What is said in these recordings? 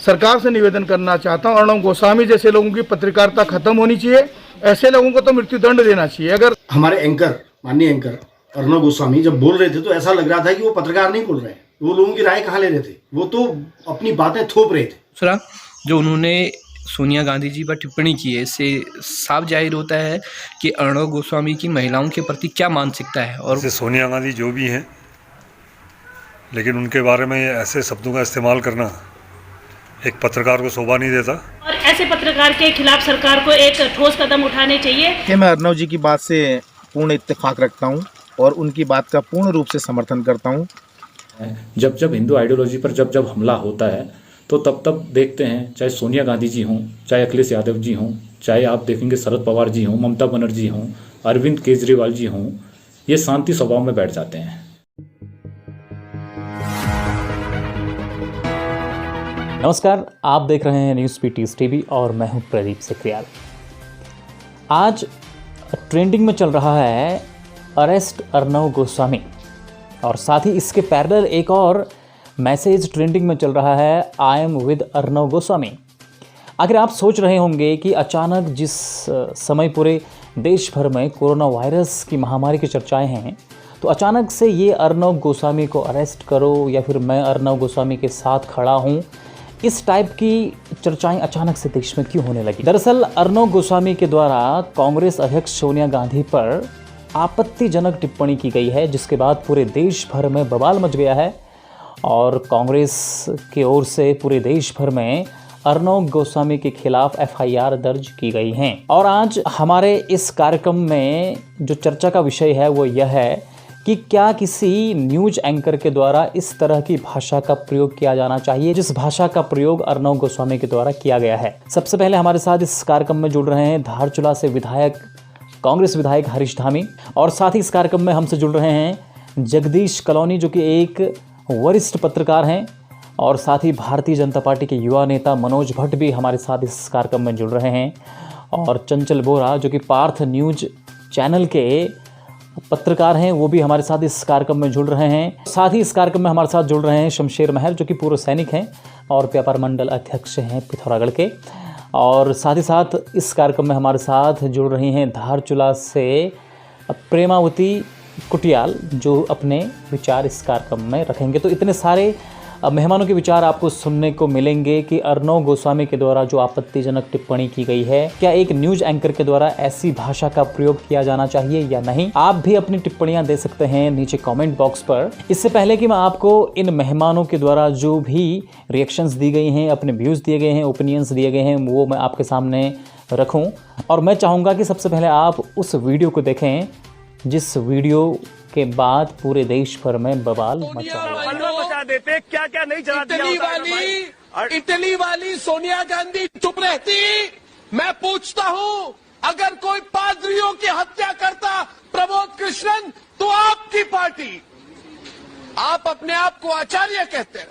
सरकार से निवेदन करना चाहता हूँ, अर्णव गोस्वामी जैसे लोगों की पत्रकारिता खत्म होनी चाहिए। ऐसे लोगों को तो मृत्युदंड देना चाहिए। अगर हमारे एंकर, माननीय एंकर अर्णव गोस्वामी जब बोल रहे थे तो ऐसा लग रहा था कि वो पत्रकार नहीं बोल रहे हैं, वो लोगों की राय कहाँ ले रहे थे, वो तो अपनी बातें थोप रहे थे। दूसरा, जो उन्होंने सोनिया गांधी जी पर टिप्पणी की है, इससे साफ जाहिर होता है कि अर्णव गोस्वामी की महिलाओं के प्रति क्या मानसिकता है। और सोनिया गांधी जो भी हैं, लेकिन उनके बारे में ऐसे शब्दों का इस्तेमाल करना एक पत्रकार को शोभा नहीं देता। और ऐसे पत्रकार के खिलाफ सरकार को एक ठोस कदम उठाने चाहिए। कि मैं अर्णव जी की बात से पूर्ण इत्तेफाक रखता हूं और उनकी बात का पूर्ण रूप से समर्थन करता हूं। जब जब हिंदू आइडियोलॉजी पर जब हमला होता है तो तब देखते हैं, चाहे सोनिया गांधी जी हों, चाहे अखिलेश यादव जी हों, चाहे आप देखेंगे शरद पवार जी हों, ममता बनर्जी हों, अरविंद केजरीवाल जी हों, ये शांति स्वभाव में बैठ जाते हैं। नमस्कार, आप देख रहे हैं न्यूज़ पीटीएस टीवी और मैं हूं प्रदीप सिकरियाल। आज ट्रेंडिंग में चल रहा है अरेस्ट अर्णव गोस्वामी और साथ ही इसके पैरेलल एक और मैसेज ट्रेंडिंग में चल रहा है, I am with Arnab Goswami. आखिर आप सोच रहे होंगे कि अचानक जिस समय पूरे देश भर में कोरोना वायरस की महामारी की चर्चाएं हैं, तो अचानक से ये अर्णव गोस्वामी को अरेस्ट करो या फिर मैं अर्णव गोस्वामी के साथ खड़ा हूँ, इस टाइप की चर्चाएं अचानक से देश में क्यों होने लगी। दरअसल अर्णव गोस्वामी के द्वारा कांग्रेस अध्यक्ष सोनिया गांधी पर आपत्तिजनक टिप्पणी की गई है, जिसके बाद पूरे देश भर में बवाल मच गया है और कांग्रेस की ओर से पूरे देश भर में अर्णव गोस्वामी के खिलाफ एफआईआर दर्ज की गई हैं। और आज हमारे इस कार्यक्रम में जो चर्चा का विषय है वो यह है कि क्या किसी न्यूज एंकर के द्वारा इस तरह की भाषा का प्रयोग किया जाना चाहिए जिस भाषा का प्रयोग अर्णव गोस्वामी के द्वारा किया गया है। सबसे पहले हमारे साथ इस कार्यक्रम में जुड़ रहे हैं धारचूला से कांग्रेस विधायक हरीश धामी, और साथ ही इस कार्यक्रम में हमसे जुड़ रहे हैं जगदीश कलोनी जो कि एक वरिष्ठ पत्रकार हैं, और साथ ही भारतीय जनता पार्टी के युवा नेता मनोज भट्ट भी हमारे साथ इस कार्यक्रम में जुड़ रहे हैं, और चंचल बोरा जो कि पार्थ न्यूज चैनल के पत्रकार हैं, वो भी हमारे साथ इस कार्यक्रम में जुड़ रहे हैं। साथ ही इस कार्यक्रम में हमारे साथ जुड़ रहे हैं शमशेर महर जो कि पूर्व सैनिक हैं और व्यापार मंडल अध्यक्ष हैं पिथौरागढ़ के, और साथ ही साथ इस कार्यक्रम में हमारे साथ जुड़ रही हैं धारचूला से प्रेमावती कुटियाल जो अपने विचार इस कार्यक्रम में रखेंगे। तो इतने सारे मेहमानों के विचार आपको सुनने को मिलेंगे कि अर्णव गोस्वामी के द्वारा जो आपत्तिजनक टिप्पणी की गई है, क्या एक न्यूज एंकर के द्वारा ऐसी भाषा का प्रयोग किया जाना चाहिए या नहीं। आप भी अपनी टिप्पणियां दे सकते हैं नीचे कमेंट बॉक्स पर। इससे पहले कि मैं आपको इन मेहमानों के द्वारा जो भी रिएक्शंस दी गई हैं, अपने व्यूज़ दिए गए हैं, ओपिनियंस दिए गए हैं, वो मैं आपके सामने रखूँ, और मैं चाहूँगा कि सबसे पहले आप उस वीडियो को देखें जिस वीडियो के बाद पूरे देश भर में बवाल मचा देते क्या क्या नहीं चला इटली वाली सोनिया गांधी चुप रहती। मैं पूछता हूं, अगर कोई पादरियों की हत्या करता प्रमोद कृष्णन, तो आपकी पार्टी, आप अपने आप को आचार्य कहते हैं,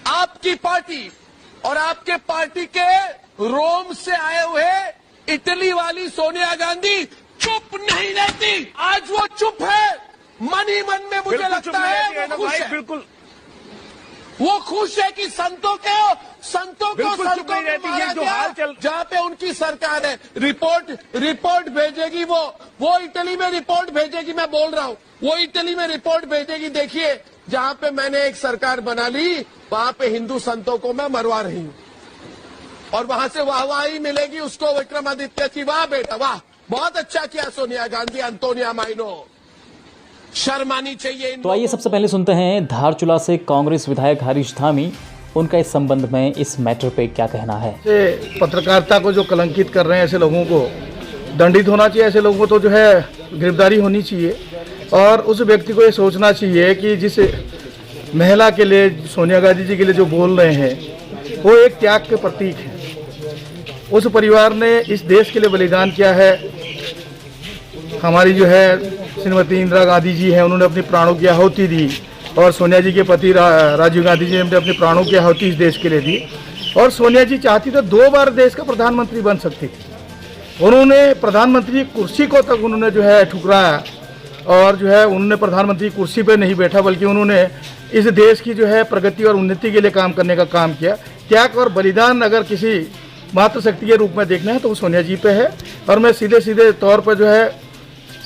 आपकी पार्टी और आपके पार्टी के रोम से आए हुए इटली वाली सोनिया गांधी चुप नहीं रहती। आज वो चुप है, मन ही मन में मुझे लगता है वो खुश है। बिल्कुल वो खुश है कि संतों को मारा गया, जहां पे उनकी सरकार है। रिपोर्ट भेजेगी वो इटली में रिपोर्ट भेजेगी। मैं बोल रहा हूं, वो इटली में रिपोर्ट भेजेगी। देखिए, जहां पे मैंने एक सरकार बना ली, वहां पे हिंदू संतों को मैं मरवा रही हूं, और वहां से वाहवाही मिलेगी उसको विक्रमादित्य की। वाह बेटा वाह, बहुत अच्छा किया सोनिया गांधी, अंतोनिया माइनो, शर्म आनी चाहिए। तो आइए सबसे पहले सुनते हैं धारचूला से कांग्रेस विधायक हरीश धामी, उनका इस संबंध में इस मैटर पे क्या कहना है। पत्रकारिता को जो कलंकित कर रहे हैं ऐसे लोगों को दंडित होना चाहिए। ऐसे लोगों को तो जो है गिरफ्तारी होनी चाहिए, और उस व्यक्ति को ये सोचना चाहिए कि जिस महिला के लिए, सोनिया गांधी जी के लिए जो बोल रहे हैं, वो एक त्याग के प्रतीक है। उस परिवार ने इस देश के लिए बलिदान किया है। हमारी जो है श्रीमती इंदिरा गांधी जी हैं, उन्होंने अपने प्राणों की आहुति दी, और सोनिया जी के पति राजीव गांधी जी ने अपने प्राणों की आहुति इस देश के लिए दी। और सोनिया जी चाहती तो 2 बार देश का प्रधानमंत्री बन सकती थी। उन्होंने प्रधानमंत्री कुर्सी को तक उन्होंने जो है ठुकराया, और जो है उन्होंने प्रधानमंत्री कुर्सी पर नहीं बैठा, बल्कि उन्होंने इस देश की जो है प्रगति और उन्नति के लिए काम करने का काम किया। त्याग और बलिदान अगर किसी मातृशक्ति के रूप में देखना है तो वो सोनिया जी पे है। और मैं सीधे तौर पर जो है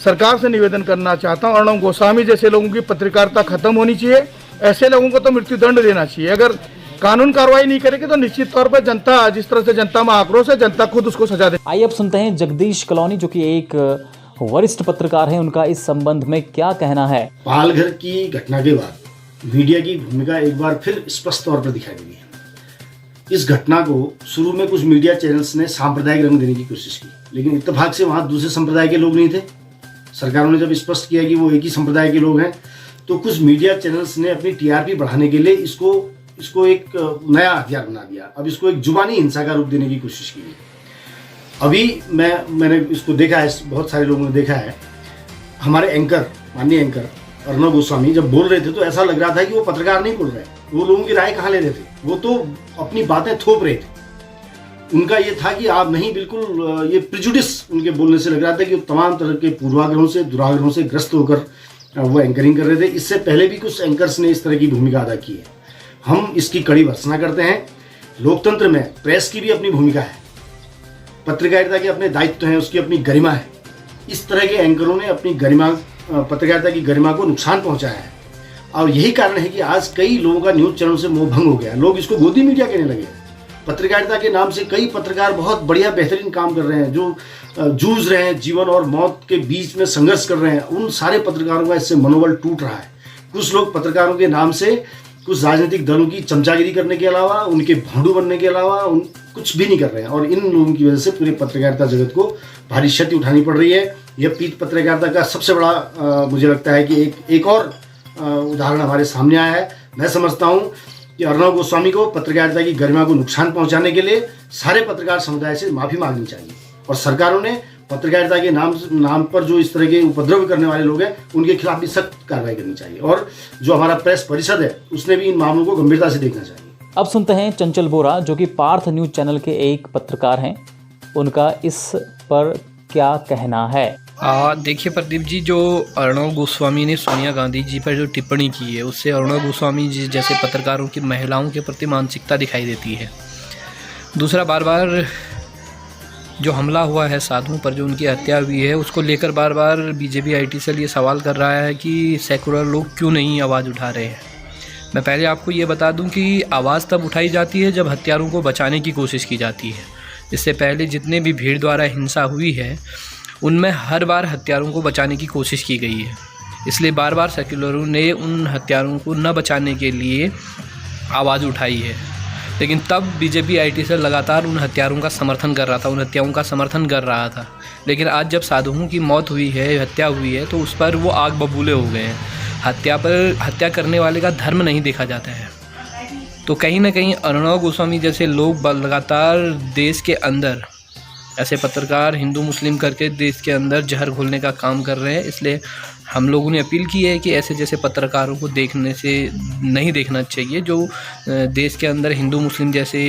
सरकार से निवेदन करना चाहता हूँ, अर्णव गोस्वामी जैसे लोगों की पत्रकारिता खत्म होनी चाहिए। ऐसे लोगों को तो मृत्यु दंड देना चाहिए। अगर कानून कार्रवाई नहीं करेगी तो निश्चित तौर पर जनता, जिस तरह से जनता में आक्रोश है, जनता खुद उसको सजा दे। आइए अब सुनते हैं जगदीश कलौनी जो कि एक वरिष्ठ पत्रकार हैं, उनका इस संबंध में क्या कहना है। पालघर की घटना के बाद मीडिया की भूमिका एक बार फिर स्पष्ट तौर पर दिखाई दी है। इस घटना को शुरू में कुछ मीडिया चैनल्स ने सांप्रदायिक रंग देने की कोशिश की, लेकिन इत्तेफाक से वहाँ दूसरे संप्रदाय के लोग नहीं थे। सरकारों ने जब स्पष्ट किया कि वो एक ही संप्रदाय के लोग हैं, तो कुछ मीडिया चैनल्स ने अपनी टीआरपी बढ़ाने के लिए इसको एक नया हथियार बना दिया। अब इसको एक जुबानी हिंसा का रूप देने की कोशिश की है। अभी मैंने इसको देखा है, बहुत सारे लोगों ने देखा है। हमारे एंकर, माननीय एंकर अर्णव गोस्वामी जब बोल रहे थे तो ऐसा लग रहा था कि वो पत्रकार नहीं बोल रहे, वो लोगों की राय कहाँ ले रहे थे, वो तो अपनी बातें थोप रहे थे। उनका ये था कि आप नहीं, बिल्कुल ये प्रिजुडिस उनके बोलने से लग रहा था कि वो तमाम तरह के पूर्वाग्रहों से, दुराग्रहों से ग्रस्त होकर वो एंकरिंग कर रहे थे। इससे पहले भी कुछ एंकर्स ने इस तरह की भूमिका अदा की है। हम इसकी कड़ी भर्त्सना करते हैं। लोकतंत्र में प्रेस की भी अपनी भूमिका है, पत्रकारिता के अपने दायित्व हैं, उसकी अपनी गरिमा है। इस तरह के एंकरों ने अपनी गरिमा, पत्रकारिता की गरिमा को नुकसान पहुंचाया है। और यही कारण है कि आज कई लोगों का न्यूज़ चैनल से मोह भंग हो गया। लोग इसको गोदी मीडिया कहने लगे। पत्रकारिता के नाम से कई पत्रकार बहुत बढ़िया बेहतरीन काम कर रहे हैं, जो जूझ रहे हैं, जीवन और मौत के बीच में संघर्ष कर रहे हैं। उन सारे पत्रकारों का इससे मनोबल टूट रहा है। कुछ लोग पत्रकारों के नाम से कुछ राजनीतिक दलों की चमचागिरी करने के अलावा, उनके भांडू बनने के अलावा कुछ भी नहीं कर रहे हैं। और इन लोगों की वजह से पूरे पत्रकारिता जगत को भारी क्षति उठानी पड़ रही है। यह पीठ पत्रकारिता का सबसे बड़ा मुझे लगता है कि एक और उदाहरण हमारे सामने आया है। मैं समझता हूँ कि अर्णव गोस्वामी को पत्रकारिता की गरिमा को नुकसान पहुंचाने के लिए सारे पत्रकार समुदाय से माफ़ी मांगनी चाहिए। और सरकारों ने पत्रकारिता के नाम पर जो इस तरह के उपद्रव करने वाले लोग हैं, उनके खिलाफ भी सख्त कार्रवाई करनी चाहिए। और जो हमारा प्रेस परिषद है, उसने भी इन मामलों को गंभीरता से देखना चाहिए। अब सुनते हैं चंचल बोरा जो कि पार्थ न्यूज चैनल के एक पत्रकार हैं, उनका इस पर क्या कहना है। देखिए प्रदीप जी, जो अर्णव गोस्वामी ने सोनिया गांधी जी पर जो टिप्पणी की है, उससे अर्णव गोस्वामी जी जैसे पत्रकारों की महिलाओं के प्रति मानसिकता दिखाई देती है। दूसरा, बार बार जो हमला हुआ है साधुओं पर, जो उनकी हत्या हुई है, उसको लेकर बार बार बीजेपी आईटीसीएल ये सवाल कर रहा है कि सेकुलर लोग क्यों नहीं आवाज़ उठा रहे हैं। मैं पहले आपको ये बता दूं कि आवाज़ तब उठाई जाती है जब हत्यारों को बचाने की कोशिश की जाती है। इससे पहले जितने भी भीड़ द्वारा हिंसा हुई है, उनमें हर बार हत्यारों को बचाने की कोशिश की गई है। इसलिए बार बार सेकुलरों ने उन हत्यारों को न बचाने के लिए आवाज़ उठाई है। लेकिन तब बीजेपी आईटीसीएल लगातार उन हत्यारों का समर्थन कर रहा था, उन हत्याओं का समर्थन कर रहा था। लेकिन आज जब साधुओं की मौत हुई है, हत्या हुई है, तो उस पर वो आग बबूले हो गए हैं। हत्या करने वाले का धर्म नहीं देखा जाता है। तो कहीं ना कहीं अर्णव गोस्वामी जैसे लोग लगातार देश के अंदर, ऐसे पत्रकार हिंदू मुस्लिम करके देश के अंदर जहर घोलने का काम कर रहे हैं। इसलिए हम लोगों ने अपील की है कि ऐसे जैसे पत्रकारों को नहीं देखना चाहिए, जो देश के अंदर हिंदू मुस्लिम जैसे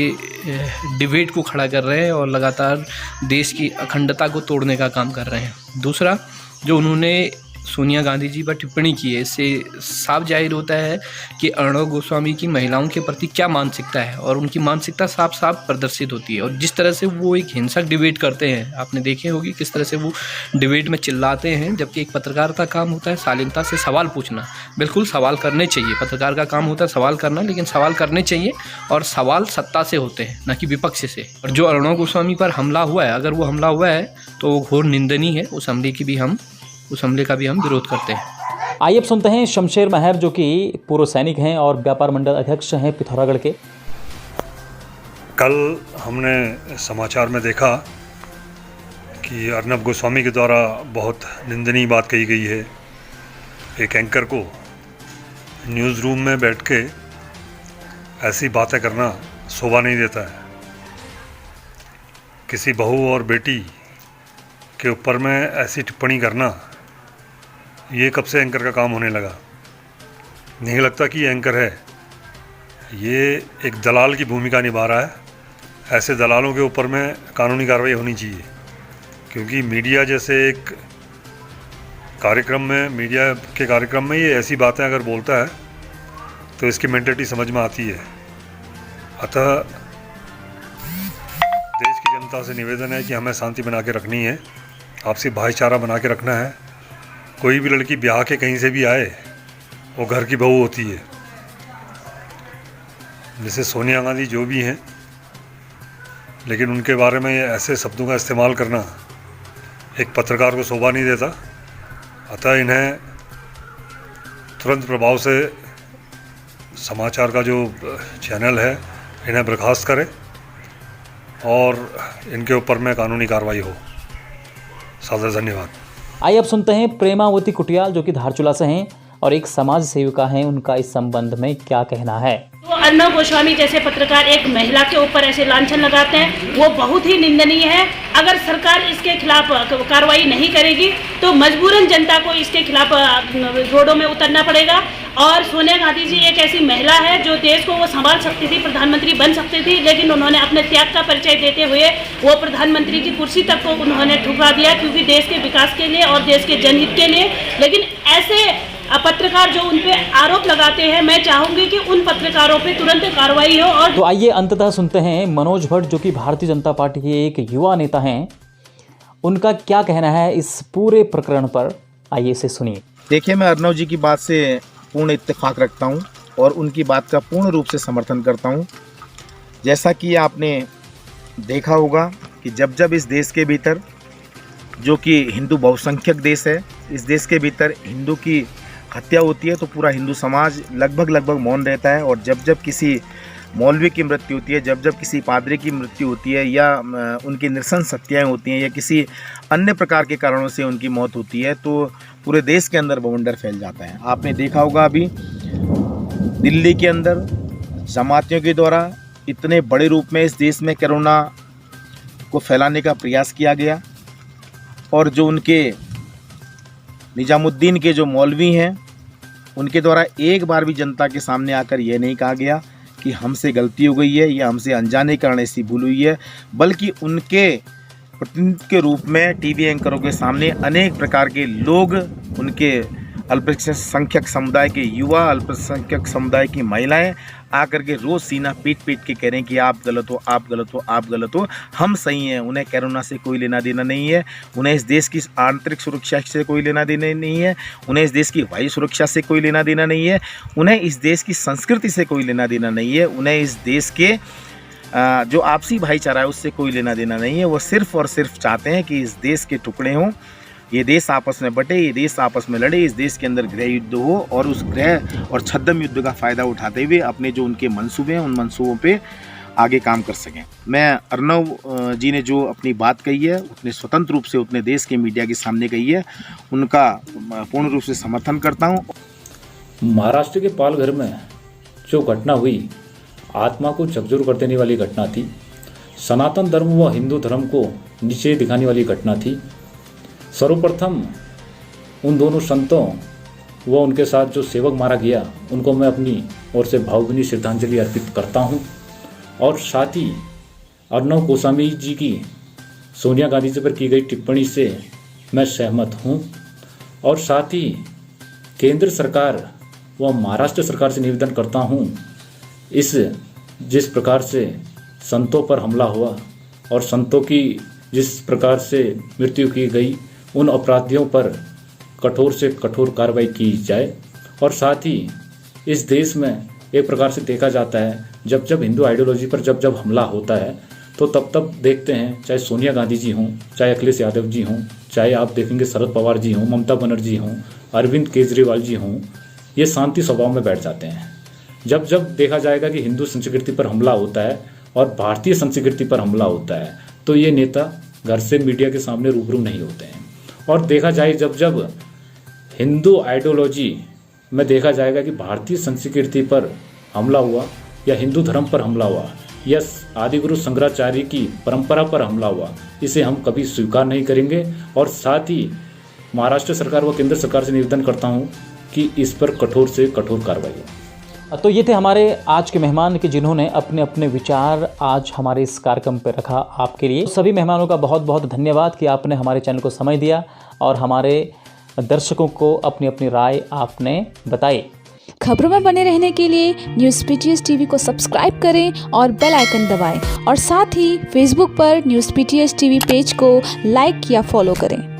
डिबेट को खड़ा कर रहे हैं और लगातार देश की अखंडता को तोड़ने का काम कर रहे हैं। दूसरा, जो उन्होंने सोनिया गांधी जी पर टिप्पणी की है, इससे साफ जाहिर होता है कि अर्णव गोस्वामी की महिलाओं के प्रति क्या मानसिकता है, और उनकी मानसिकता साफ साफ प्रदर्शित होती है। और जिस तरह से वो एक हिंसक डिबेट करते हैं, आपने देखे होगी किस तरह से वो डिबेट में चिल्लाते हैं, जबकि एक पत्रकार का काम होता है शालीनता से सवाल पूछना। बिल्कुल सवाल करने चाहिए, पत्रकार का काम होता है सवाल करना, लेकिन सवाल करने चाहिए और सवाल सत्ता से होते हैं, न कि विपक्ष से। और जो अर्णव गोस्वामी पर हमला हुआ है, अगर वो हमला हुआ है तो वो घोर निंदनीय है। उस हमले का भी हम विरोध करते हैं। आइए अब सुनते हैं शमशेर महर जो कि पूर्व सैनिक हैं और व्यापार मंडल अध्यक्ष हैं पिथौरागढ़ के। कल हमने समाचार में देखा कि अर्णव गोस्वामी के द्वारा बहुत निंदनीय बात कही गई है। एक एंकर को न्यूज़ रूम में बैठ के ऐसी बातें करना शोभा नहीं देता है। किसी बहू और बेटी के ऊपर में ऐसी टिप्पणी करना, ये कब से एंकर का काम होने लगा? नहीं लगता कि ये एंकर है, ये एक दलाल की भूमिका निभा रहा है। ऐसे दलालों के ऊपर में कानूनी कार्रवाई होनी चाहिए, क्योंकि मीडिया जैसे एक कार्यक्रम में, मीडिया के कार्यक्रम में ये ऐसी बातें अगर बोलता है तो इसकी मेंटलिटी समझ में आती है। अतः देश की जनता से निवेदन है कि हमें शांति बना के रखनी है, आपसी भाईचारा बना के रखना है। कोई भी लड़की ब्याह के कहीं से भी आए वो घर की बहू होती है। जैसे सोनिया गांधी जो भी हैं, लेकिन उनके बारे में ऐसे शब्दों का इस्तेमाल करना एक पत्रकार को शोभा नहीं देता। अतः इन्हें तुरंत प्रभाव से समाचार का जो चैनल है इन्हें बर्खास्त करें और इनके ऊपर में कानूनी कार्रवाई हो। सादर धन्यवाद। आइए अब सुनते हैं प्रेमावती कुटियाल जो कि धारचूला से हैं और एक समाज सेविका हैं, उनका इस संबंध में क्या कहना है। तो अर्नब गोस्वामी जैसे पत्रकार एक महिला के ऊपर ऐसे लांछन लगाते हैं, वो बहुत ही निंदनीय है। अगर सरकार इसके खिलाफ कार्रवाई नहीं करेगी तो मजबूरन जनता को इसके खिलाफ रोडों में उतरना पड़ेगा। और सोनिया गांधी जी एक ऐसी महिला है जो देश को वो संभाल सकती थी, प्रधानमंत्री बन सकती थी, लेकिन उन्होंने अपने त्याग का परिचय देते हुए वो प्रधानमंत्री की कुर्सी तक को उन्होंने ठुकरा दिया, क्योंकि देश के विकास के लिए और देश के जनहित के लिए। लेकिन ऐसे पत्रकार जो उन पे आरोप लगाते हैं, मैं चाहूंगी कि उन पत्रकारों पे तुरंत कार्रवाई हो। और तो आइए अंततः सुनते हैं मनोज भट्ट जो कि भारतीय जनता पार्टी के एक युवा नेता हैं, उनका क्या कहना है इस पूरे प्रकरण पर। आइए इसे सुनिए। देखिए, मैं अर्नब जी की बात से पूर्ण इत्तेफाक रखता हूं और उनकी बात का पूर्ण रूप से समर्थन करता हूं। जैसा कि आपने देखा होगा कि जब इस देश के भीतर, जो कि हिंदू बहुसंख्यक देश है, इस देश के भीतर हिंदू की हत्या होती है तो पूरा हिंदू समाज लगभग मौन रहता है। और जब किसी मौलवी की मृत्यु होती है, जब किसी पादरी की मृत्यु होती है, या उनकी नृशंस हत्याएँ होती हैं, या किसी अन्य प्रकार के कारणों से उनकी मौत होती है, तो पूरे देश के अंदर बवंडर फैल जाता है। आपने देखा होगा अभी दिल्ली के अंदर जमातियों के द्वारा इतने बड़े रूप में इस देश में कोरोना को फैलाने का प्रयास किया गया, और जो उनके निजामुद्दीन के जो मौलवी हैं उनके द्वारा एक बार भी जनता के सामने आकर यह नहीं कहा गया कि हमसे गलती हो गई है या हमसे अनजाने कारण ऐसी भूल हुई है, बल्कि उनके प्रतिनिधि के रूप में टीवी एंकरों के सामने अनेक प्रकार के लोग, उनके अल्पसंख्यक समुदाय के युवा, अल्पसंख्यक समुदाय की महिलाएं आकर के रोज़ सीना पीट के कह रहे हैं कि आप गलत हो, आप गलत हो, आप गलत हो, हम सही हैं। उन्हें कोरोना से कोई लेना देना नहीं है, उन्हें इस देश की आंतरिक सुरक्षा से कोई लेना देना नहीं है, उन्हें इस देश की वायु सुरक्षा से कोई लेना देना नहीं है, उन्हें इस देश की संस्कृति से कोई लेना देना नहीं है, उन्हें इस देश के जो आपसी भाईचारा है उससे कोई लेना देना नहीं है। वो सिर्फ़ और सिर्फ चाहते हैं कि इस देश के टुकड़े हों, ये देश आपस में बटे, ये देश आपस में लड़े, इस देश के अंदर गृह युद्ध हो, और उस गृह और छद्म युद्ध का फ़ायदा उठाते हुए अपने जो उनके मंसूबे हैं उन मंसूबों पे आगे काम कर सकें। मैं अर्नब जी ने जो अपनी बात कही है, उतने स्वतंत्र रूप से उतने देश के मीडिया के सामने कही है, उनका पूर्ण रूप से समर्थन करता हूँ। महाराष्ट्र के पालघर में जो घटना हुई, आत्मा को झकझोर कर देने वाली घटना थी। सनातन धर्म व हिंदू धर्म को नीचे दिखाने वाली घटना थी। सर्वप्रथम उन दोनों संतों व उनके साथ जो सेवक मारा गया, उनको मैं अपनी ओर से भावभीनी श्रद्धांजलि अर्पित करता हूं। और साथ ही अर्नब गोस्वामी जी की सोनिया गांधी जी पर की गई टिप्पणी से मैं सहमत हूं। और साथ ही केंद्र सरकार व महाराष्ट्र सरकार से निवेदन करता हूं, जिस प्रकार से संतों पर हमला हुआ और संतों की जिस प्रकार से मृत्यु की गई, उन अपराधियों पर कठोर से कठोर कार्रवाई की जाए। और साथ ही इस देश में एक प्रकार से देखा जाता है, जब हिंदू आइडियोलॉजी पर जब हमला होता है तो तब देखते हैं, चाहे सोनिया गांधी जी हों, चाहे अखिलेश यादव जी हों, चाहे आप देखेंगे शरद पवार जी हों, ममता बनर्जी हों, अरविंद केजरीवाल जी हों, ये शांति स्वभाव में बैठ जाते हैं। जब देखा जाएगा कि हिंदू संस्कृति पर हमला होता है और भारतीय संस्कृति पर हमला होता है, तो ये नेता घर से मीडिया के सामने रूबरू नहीं होते हैं। और देखा जाए जब हिंदू आइडियोलॉजी में देखा जाएगा कि भारतीय संस्कृति पर हमला हुआ या हिंदू धर्म पर हमला हुआ या आदिगुरु शंकराचार्य की परंपरा पर हमला हुआ, इसे हम कभी स्वीकार नहीं करेंगे। और साथ ही महाराष्ट्र सरकार व केंद्र सरकार से निवेदन करता हूँ कि इस पर कठोर से कठोर कार्रवाई हो। तो ये थे हमारे आज के मेहमान कि जिन्होंने अपने अपने विचार आज हमारे इस कार्यक्रम पर रखा आपके लिए। सभी मेहमानों का बहुत बहुत धन्यवाद कि आपने हमारे चैनल को समय दिया और हमारे दर्शकों को अपनी अपनी राय आपने बताई। खबरों में बने रहने के लिए न्यूज़ PTS TV को सब्सक्राइब करें और बेल आइकन दबाएं और साथ ही फेसबुक पर न्यूज़ PTS TV पेज को लाइक या फॉलो करें।